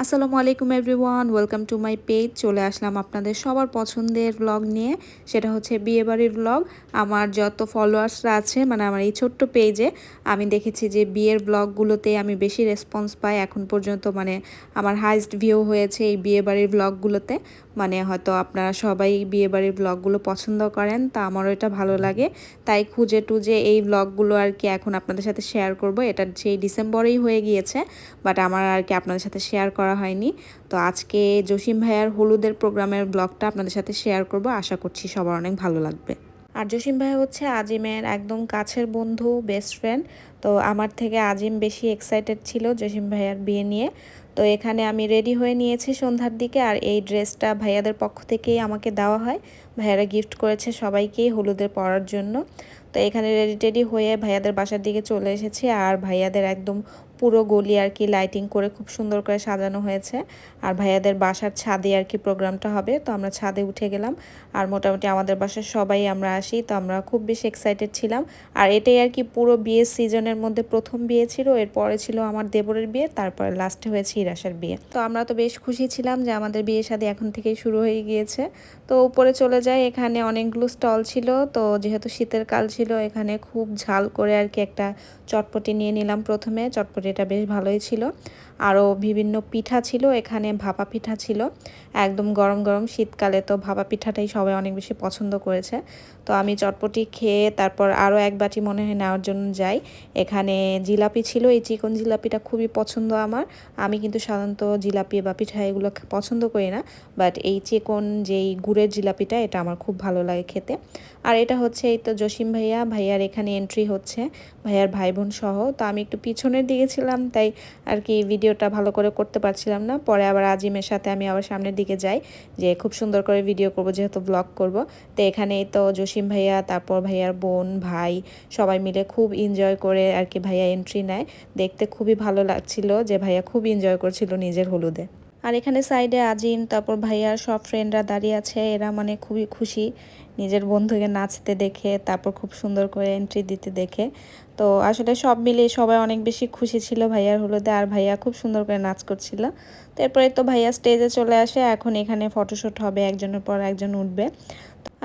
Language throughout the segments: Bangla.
আসসালামু আলাইকুম everyone, welcome to my page. চলে আসলাম আপনাদের সবার পছন্দের ব্লগ নিয়ে। সেটা হচ্ছে বিয়েবাড়ির ব্লগ। আমার যত ফলোয়ার্সরা আছে মানে আমার এই ছোট্ট পেজে আমি দেখেছি যে বিয়ের ব্লগগুলোতে আমি বেশি রেসপন্স পাই এখন পর্যন্ত। মানে আমার হাইস্ট ভিউ হয়েছে এই বিয়েবাড়ির ব্লগগুলোতে। মানে হয়তো আপনারা সবাই বিয়েবাড়ির ব্লগগুলো পছন্দ করেন, তা আমারও এটা ভালো লাগে। তাই খুঁজে টুজে এই ব্লগগুলো আর কি এখন আপনাদের সাথে শেয়ার করব। এটা সেই ডিসেম্বরেই হয়ে গিয়েছে, বাট আমার আর কি আপনাদের সাথে শেয়ার করা হয়নি। তো আজকে জসিম ভাইয়ার হলুদের প্রোগ্রামের ব্লগটা আপনাদের সাথে শেয়ার করব, আশা করছি সবার অনেক ভালো লাগবে। আর জসিম ভাই হচ্ছে আজিমের একদম কাছের বন্ধু, বেস্ট ফ্রেন্ড। তো আমার থেকে আজিম বেশি এক্সাইটেড ছিল জসিম ভাইয়ার বিয়ে নিয়ে। তো এখানে আমি রেডি হয়ে নিয়েছি সন্ধ্যার দিকে, আর এই ড্রেসটা ভাইয়াদের পক্ষ থেকেই আমাকে দেওয়া হয়। ভাইয়ারা গিফট করেছে সবাইকেই হলুদের পরার জন্য। তো এখানে রেডি টেডি হয়ে ভাইয়াদের বাসার দিকে চলে এসেছি, আর ভাইয়াদের একদম পুরো গলি আর কি লাইটিং করে খুব সুন্দর করে সাজানো হয়েছে। আর ভাইয়াদের বাসার ছাদে আর কি প্রোগ্রামটা হবে, তো আমরা ছাদে উঠে গেলাম। আর মোটামুটি আমাদের বাসার সবাই আমরা আসি, তো আমরা খুব বেশি এক্সাইটেড ছিলাম। আর এটাই আর কি পুরো বিয়ের সিজনের মধ্যে প্রথম বিয়ে ছিল, এরপরে ছিল আমার দেবরের বিয়ে, তারপরে লাস্টে হয়েছে ইরাসার বিয়ে। তো আমরা তো বেশ খুশি ছিলাম যে আমাদের বিয়ে শাদী এখন থেকেই শুরু হয়ে গিয়েছে। তো উপরে চলে যায়, এখানে অনেকগুলো স্টল ছিল। তো যেহেতু শীতের কাল ছিল, এখানে খুব ঝাল করে আর কি একটা চটপটি নিয়ে নিলাম। প্রথমে চটপটিটা বেশ ভালোই ছিল। আরও বিভিন্ন পিঠা ছিল, এখানে ভাপা পিঠা ছিল। একদম গরম গরম শীতকালে তো ভাপা পিঠাটাই সবাই অনেক বেশি পছন্দ করেছে। তো আমি চটপটি খেয়ে তারপর আরও এক বাটি মনে হয় নেওয়ার জন্য যাই। এখানে জিলাপি ছিল, এই চিকন জিলাপিটা খুবই পছন্দ আমার। আমি কিন্তু সাধারণত জিলাপি বা পিঠা এগুলো পছন্দ করি না, বাট এই চিকন যেই গুড়ের জিলাপিটা এটা আমার খুব ভালো লাগে খেতে। আর এটা হচ্ছে এই তো জসিম ভাইয়া, ভাইয়ার এখানে এন্ট্রি হচ্ছে, ভাইয়ার ভাই বোন সহ। তো আমি একটু পিছনের দিকে ছিলাম, তাই আর কি ভিডিওটা ভালো করে করতে পারছিলাম না। পরে আবার আজিমের সাথে আমি আবার সামনের দিকে যাই, যে খুব সুন্দর করে ভিডিও করব যেহেতু ব্লগ করব। তো এখানেই তো জসিম ভাইয়া, তারপর ভাইয়ার বোন, ভাই সবাই মিলে খুব এনজয় করে আর কি ভাইয়া এন্ট্রি নেয়। দেখতে খুবই ভালো লাগছিল যে ভাইয়া খুব এনজয় করছিল নিজের হলুদে। আর এখানে সাইডে আজিম, তারপর ভাইয়ার সব ফ্রেন্ডরা দাঁড়িয়ে আছে। এরা মানে খুবই খুশি নিজের বন্ধুকে নাচতে দেখে, তারপর খুব সুন্দর করে এন্ট্রি দিতে দেখে। তো আসলে সব মিলিয়ে সবাই অনেক বেশি খুশি ছিল ভাইয়ার হলুদে, আর ভাইয়া খুব সুন্দর করে নাচ করছিল। তারপরে তো ভাইয়া স্টেজে চলে আসে, এখন এখানে ফটোশ্যুট হবে, একজনের পর একজন উঠবে।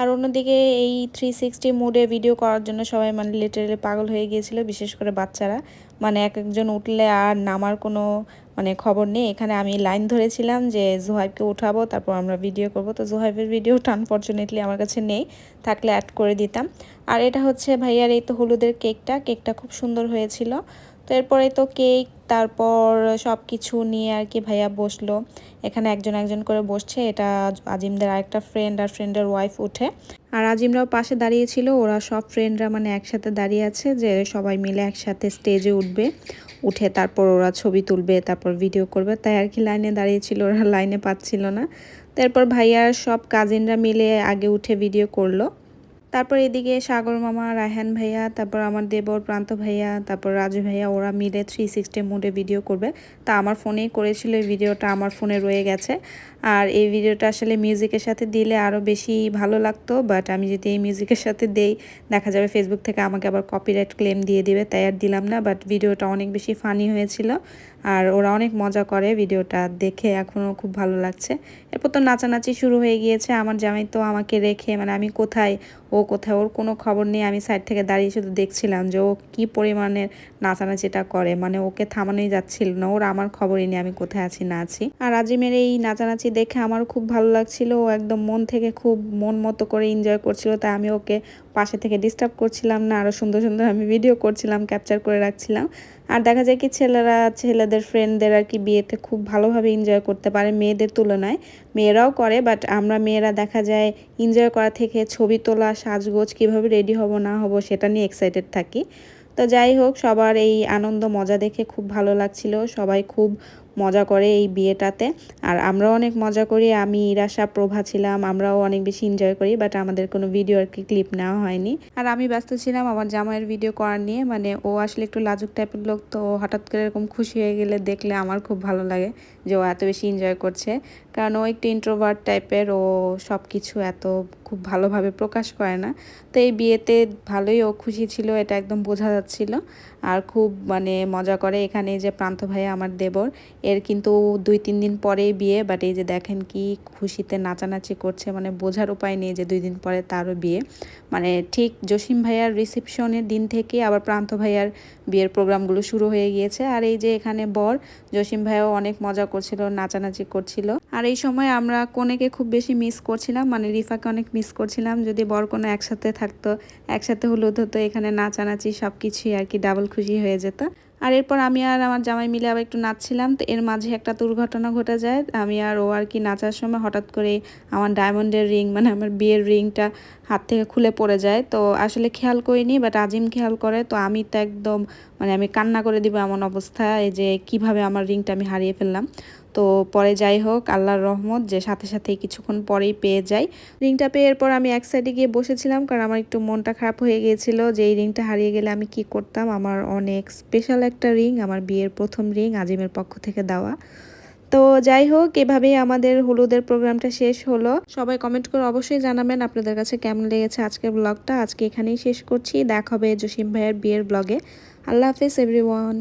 আর অন্যদিকে এই 360 মোডে ভিডিও করার জন্য সবাই মানে লিটারেলি পাগল হয়ে গিয়েছিল, বিশেষ করে বাচ্চারা। মানে এক একজন উঠলে আর নামার কোনো মানে খবর নেই। এখানে আমি লাইন ধরেছিলাম যে জোহাইবকে উঠাবো, তারপর আমরা ভিডিও করব। তো জোহাইবের ভিডিওটা আনফর্চুনেটলি আমার কাছে নেই, থাকলে অ্যাড করে দিতাম। আর এটা হচ্ছে ভাইয়ার এই তো হলুদের কেকটা খুব সুন্দর হয়েছিল। তো এরপরে তো কেক, তারপর সব কিছু নিয়ে আর কি ভাইয়া বসলো। এখানে একজন একজন করে বসছে, এটা আজিমদের আরেকটা ফ্রেন্ড আর ফ্রেন্ডের ওয়াইফ উঠে। আর আজিমরাও পাশে দাঁড়িয়েছিল, ওরা সব ফ্রেন্ডরা মানে একসাথে দাঁড়িয়ে আছে যে সবাই মিলে একসাথে স্টেজে উঠবে, উঠে তারপর ওরা ছবি তুলবে, তারপর ভিডিও করবে। তাই আর কি লাইনে দাঁড়িয়েছিল, ওরা লাইনে পাচ্ছিল না। তারপর ভাইয়ার সব কাজিনরা মিলে আগে উঠে ভিডিও করলো। তারপর এদিকে সাগর মামা, রায়হান ভাইয়া, তারপর আমার দেবর প্রান্ত ভাইয়া, তারপর রাজু ভাইয়া, ওরা মিলে 360 মোডে ভিডিও করবে। তা আমার ফোনেই করেছিল, এই ভিডিওটা আমার ফোনে রয়ে গেছে। আর এই ভিডিওটা আসলে মিউজিকের সাথে দিলে আরও বেশি ভালো লাগতো, বাট আমি যদি এই মিউজিকের সাথে দেই দেখা যাবে ফেসবুক থেকে আমাকে আবার কপিরাইট ক্লেম দিয়ে দিবে, তাই আর দিলাম না। বাট ভিডিওটা অনেক বেশি ফানি হয়েছিল, আর ওরা অনেক মজা করে, ভিডিওটা দেখে এখনও খুব ভালো লাগছে। এরপর তো নাচানাচি শুরু হয়ে গিয়েছে। আমার জামাই তো আমাকে রেখে মানে আমি কোথায় ও কোথায় ওর কোনো খবর নেই। আমি সাইড থেকে দাঁড়িয়ে শুধু দেখছিলাম যে ও কী পরিমাণের নাচানাচিটা করে, মানে ওকে থামানোই যাচ্ছিল না। ওর আমার খবরই নেই আমি কোথায় আছি না আছি। আর আজিমের এই নাচানাচি দেখে আমারও খুব ভালো লাগছিল, ও একদম মন থেকে খুব মন মতো করে এনজয় করছিল। তাই আমি ওকে পাশে থেকে ডিস্টার্ব করছিলাম না, আরও সুন্দর সুন্দর আমি ভিডিও করছিলাম, ক্যাপচার করে রাখছিলাম। আর দেখা যায় কি ছেলেদের ফ্রেন্ডদের আর কি বিয়েতে খুব ভালোভাবে এনজয় করতে পারে মেয়েদের তুলনায়। মেয়েরাও করে, বাট আমরা মেয়েরা দেখা যায় এনজয় করা থেকে ছবি তোলা, সাজগোজ, কীভাবে রেডি হব না হব সেটা নিয়ে এক্সাইটেড থাকি। তো যাই হোক, সবার এই আনন্দ মজা দেখে খুব ভালো লাগছিল, সবাই খুব মজা করে এই বিয়েটাতে। আর আমরাও অনেক মজা করি, আমি ইরাশা প্রভা ছিলাম, আমরাও অনেক বেশি এনজয় করি, বাট আমাদের কোনো ভিডিও আর কি ক্লিপ নেওয়া হয়নি। আর আমি ব্যস্ত ছিলাম আমার জামাইয়ের ভিডিও করার নিয়ে। মানে ও আসলে একটু লাজুক টাইপের লোক, তো হঠাৎ করে এরকম খুশি হয়ে গেলে দেখলে আমার খুব ভালো লাগে যে ও এত বেশি এনজয় করছে। কারণ ও একটু ইন্ট্রোভার্ট টাইপের, ও সব কিছু এত খুব ভালোভাবে প্রকাশ করে না। তো এই বিয়েতে ভালোই ও খুশি ছিল, এটা একদম বোঝা যাচ্ছিল। আর খুব মানে মজা করে। এখানে যে প্রান্ত ভাই আমার দেবর, এর কিন্তু 2-3 দিন পরেই বিয়ে, বাট এই যে দেখেন কি খুশিতে নাচানাচি করছে, মানে বোঝার উপায় নেই যে 2 দিন পরে তারও বিয়ে। মানে ঠিক জসিম ভাইয়ার রিসেপশনের দিন থেকে আবার প্রান্ত ভাইয়ার বিয়ের প্রোগ্রামগুলো শুরু হয়ে গিয়েছে। আর এই যে এখানে বর জসিম ভাইও অনেক মজা করছিল, নাচানাচি করছিল। আর এই সময় আমরা কনেকে খুব বেশি মিস করছিলাম, মানে রিফাকে অনেক মিস করছিলাম। যদি বর কোনো একসাথে থাকতো, একসাথে হলুদ হতো, এখানে নাচানাচি সব কিছুই আর কি ডাবল খুশি হয়ে যেত। আর এরপর আমি আর আমার জামাই মিলে আবার একটু নাচছিলাম, তো এর মাঝে একটা দুর্ঘটনা ঘটে যায়। আমি আর ও আর কি নাচার সময় হঠাৎ করে আমার ডায়মন্ডের রিং, মানে আমার বিয়ের রিংটা হাত থেকে খুলে পড়ে যায়। তো আসলে খেয়াল করিনি, বাট আজিম খেয়াল করে। তো আমি তো একদম মানে আমি কান্না করে দিব এমন অবস্থা, এই যে কিভাবে আমার রিংটা আমি হারিয়ে ফেললাম। তো পরে যাই হোক, আল্লাহর রহমত যে সাথে সাথেই কিছুক্ষণ পরেই পেয়ে যাই রিংটা। পেয়ে এরপর আমি এক সাইডে গিয়ে বসেছিলাম, কারণ আমার একটু মনটা খারাপ হয়ে গিয়েছিল যে এই রিংটা হারিয়ে গেলে আমি কি করতাম। আমার অনেক স্পেশাল একটা রিং, আমার বিয়ের প্রথম রিং, আজিমের পক্ষ থেকে দেওয়া। তো যাই হোক, এভাবেই আমাদের হলুদের প্রোগ্রামটা শেষ হলো। সবাই কমেন্ট করে অবশ্যই জানাবেন আপনাদের কাছে কেমন লেগেছে আজকের ব্লগটা। আজকে এখানেই শেষ করছি, দেখা হবে জসিম ভাইয়ের বিয়ের ব্লগে। আল্লাহ হাফেজ এভরিওয়ান।